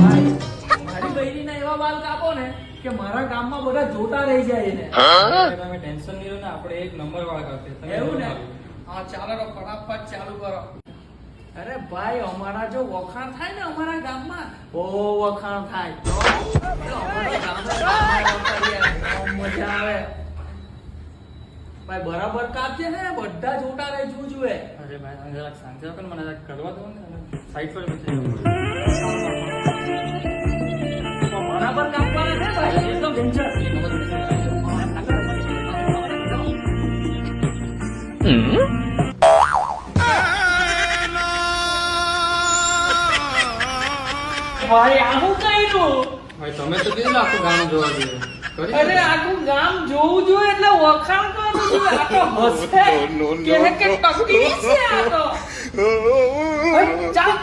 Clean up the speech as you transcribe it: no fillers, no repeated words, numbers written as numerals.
મારી બૈરીના એવા વાલ કાપો ને કે મારા ગામમાં બધા જોતા રહી જાય એને. તમે ટેન્શન નહીં લો ને, આપણે એક નંબર વાળ કાપીએ. તમે એવું ને? હા ચાલો તો ફટાફટ ચાલુ કરો. અરે ભાઈ, અમારા જો વખાણ થાય ને અમારા ગામમાં, બહુ વખાણ થાય. અમારા ગામમાં મજા આવે. ભાઈ બરાબર કાપજે ને, બધા જોતા રહે જોજુએ. અરે ભાઈ તમે જરાક શાંતિ રાખો ને, મને જરાક કરવા દો ને. સાઈડ પર બેસી બરાબર કાપવાના છે ભાઈ, એકદમ ડેન્જર. ભાઈ આવું કર્યું. ભાઈ તમે તો કીધું ને આખું ગામ જોવા જોઈએ. અરે આખું ગામ જોવું જોઈએ એટલે વખાણ કરવું જોઈએ. આ તો હસે કે ટકી છે આ તો. ચાલ